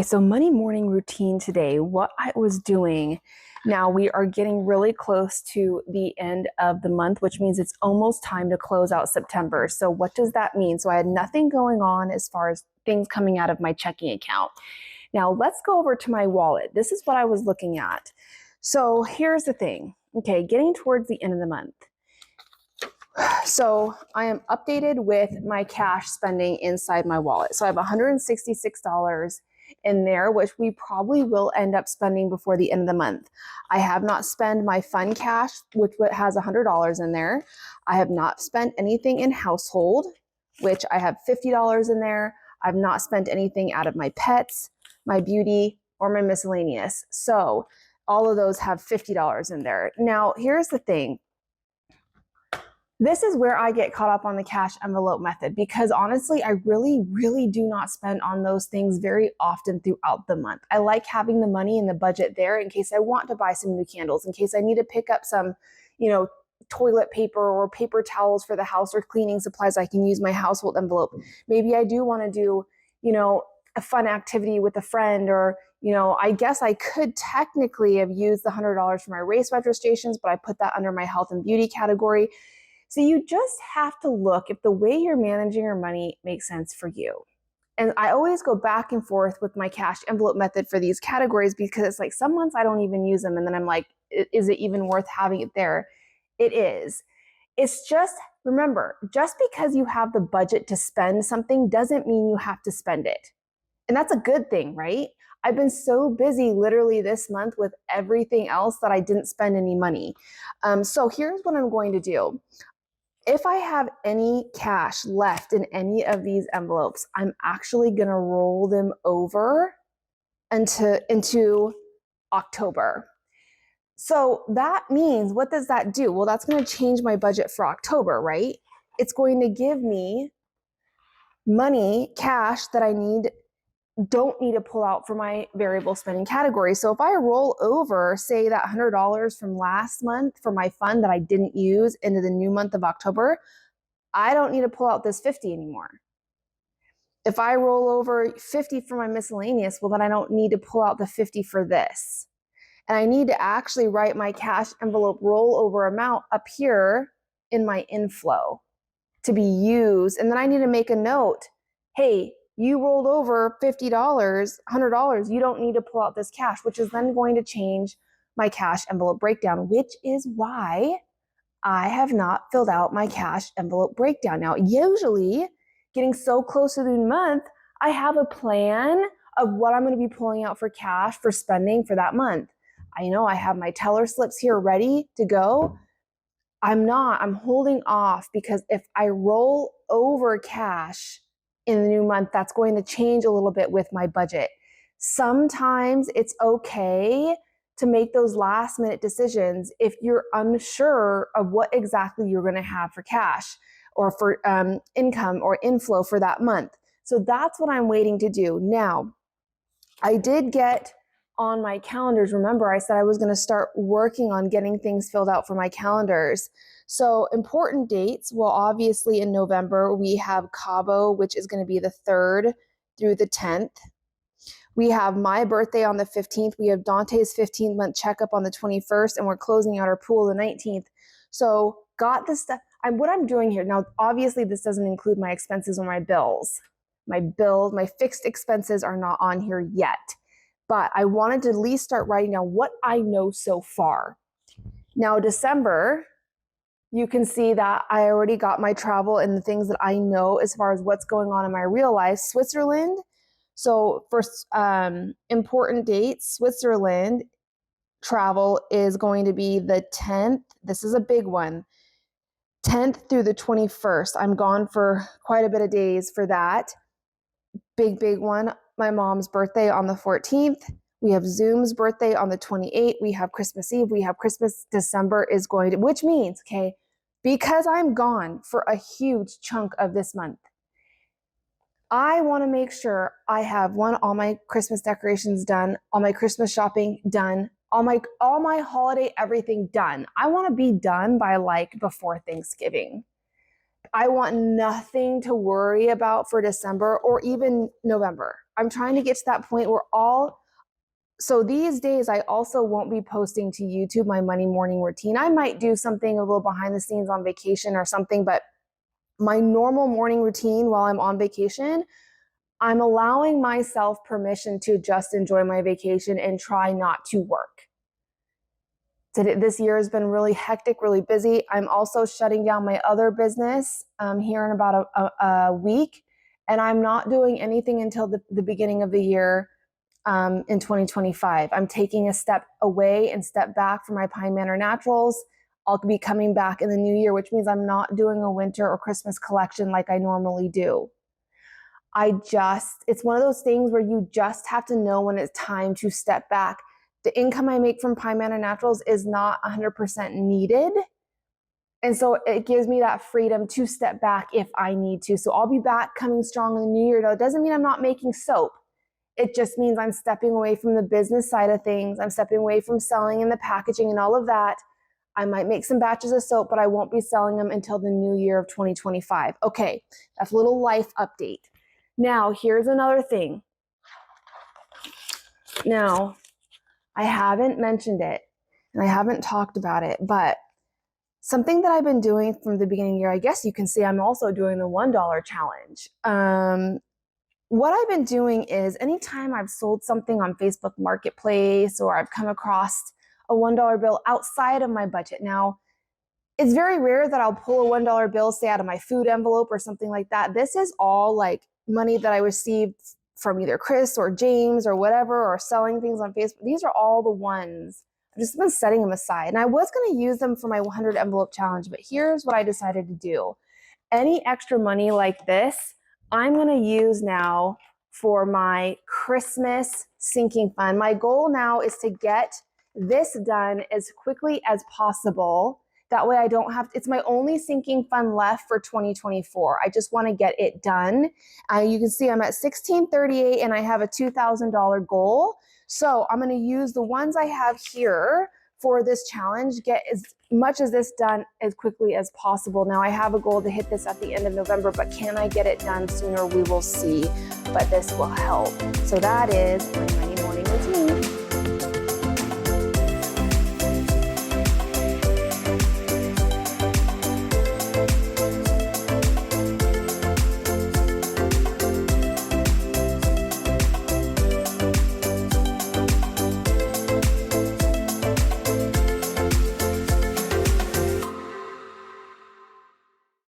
So money morning routine today, what I was doing. Now we are getting really close to the end of the month, which means it's almost time to close out September. So what does that mean? So I had nothing going on as far as things coming out of my checking account. Now let's go over to my wallet. This is what I was looking at. So here's the thing. Okay, getting towards the end of the month. So I am updated with my cash spending inside my wallet. So I have $166 in there, which we probably will end up spending before the end of the month. I have not spent my fun cash, which has $100 in there. I have not spent anything in household, which I have $50 in there. I've not spent anything out of my pets, my beauty, or my miscellaneous. So all of those have $50 in there. Now, here's the thing. This is where I get caught up on the cash envelope method because honestly, I really do not spend on those things very often throughout the month. I like having the money in the budget there in case I want to buy some new candles, in case I need to pick up some, toilet paper or paper towels for the house or cleaning supplies. I can use my household envelope. Maybe I do want to do, a fun activity with a friend, or, I guess I could technically have used the $100 for my race registrations, but I put that under my health and beauty category. So you just have to look if the way you're managing your money makes sense for you. And I always go back and forth with my cash envelope method for these categories because it's like some months I don't even use them. And then I'm like, is it even worth having it there? It is. It's just, remember, just because you have the budget to spend something doesn't mean you have to spend it. And that's a good thing, right? I've been so busy literally this month with everything else that I didn't spend any money. So here's what I'm going to do. If I have any cash left in any of these envelopes, I'm actually going to roll them over into October. So that means, what does that do? Well, that's going to change my budget for October, right? It's going to give me money, cash that I don't need to pull out for my variable spending category. So if I roll over, say that $100 from last month for my fund that I didn't use into the new month of October, I don't need to pull out this $50 anymore. If I roll over $50 for my miscellaneous, well, then I don't need to pull out the $50 for this. And I need to actually write my cash envelope rollover amount up here in my inflow to be used. And then I need to make a note, hey, you rolled over $50, $100, you don't need to pull out this cash, which is then going to change my cash envelope breakdown, which is why I have not filled out my cash envelope breakdown. Now, usually getting so close to the month, I have a plan of what I'm going to be pulling out for cash for spending for that month. I know I have my teller slips here ready to go. I'm holding off because if I roll over cash in the new month, that's going to change a little bit with my budget. Sometimes it's okay to make those last minute decisions if you're unsure of what exactly you're going to have for cash or for income or inflow for that month. So that's what I'm waiting to do. Now, I did get on my calendars. Remember, I said I was going to start working on getting things filled out for my calendars. So important dates, well, obviously in November, we have Cabo, which is going to be the 3rd through the 10th. We have my birthday on the 15th. We have Dante's 15-month checkup on the 21st, and we're closing out our pool the 19th. So got the stuff. What I'm doing here, now, obviously this doesn't include my expenses or my bills. My fixed expenses are not on here yet. But I wanted to at least start writing down what I know so far. Now, December, you can see that I already got my travel and the things that I know as far as what's going on in my real life. Switzerland. So for important dates, Switzerland travel is going to be the 10th. This is a big one. 10th through the 21st. I'm gone for quite a bit of days for that. Big one. My mom's birthday on the 14th. We have Zoom's birthday on the 28th. We have Christmas Eve. We have Christmas. December is going to, which means, okay, because I'm gone for a huge chunk of this month, I want to make sure I have all my Christmas decorations done, all my Christmas shopping done, all my holiday everything done. I want to be done by before Thanksgiving. I want nothing to worry about for December or even November. I'm trying to get to that point where so these days I also won't be posting to YouTube my money morning routine. I might do something a little behind the scenes on vacation or something, but my normal morning routine while I'm on vacation, I'm allowing myself permission to just enjoy my vacation and try not to work. This year has been really hectic, really busy. I'm also shutting down my other business here in about a week, and I'm not doing anything until the beginning of the year in 2025. I'm taking a step away and step back from my Pine Manor Naturals. I'll be coming back in the new year, which means I'm not doing a winter or Christmas collection like I normally do. It's one of those things where you just have to know when it's time to step back. The income I make from Pine Manor Naturals is not 100% needed. And so it gives me that freedom to step back if I need to. So I'll be back coming strong in the new year, though. It doesn't mean I'm not making soap. It just means I'm stepping away from the business side of things. I'm stepping away from selling and the packaging and all of that. I might make some batches of soap, but I won't be selling them until the new year of 2025. Okay, that's a little life update. Now, here's another thing. Now, I haven't mentioned it and I haven't talked about it, but something that I've been doing from the beginning of the year, I guess you can see I'm also doing the $1 challenge. What I've been doing is anytime I've sold something on Facebook Marketplace or I've come across a $1 bill outside of my budget. Now, it's very rare that I'll pull a $1 bill, say out of my food envelope or something like that. This is all like money that I received from either Chris or James or whatever, or selling things on Facebook. These are all the ones. I've just been setting them aside. And I was going to use them for my 100 envelope challenge, but here's what I decided to do. Any extra money like this, I'm going to use now for my Christmas sinking fund. My goal now is to get this done as quickly as possible. That way I don't have, it's my only sinking fund left for 2024. I just want to get it done. You can see I'm at $1638 and I have a $2,000 goal. So I'm going to use the ones I have here for this challenge, get as much as this done as quickly as possible. Now I have a goal to hit this at the end of November, but can I get it done sooner? We will see, but this will help. So that is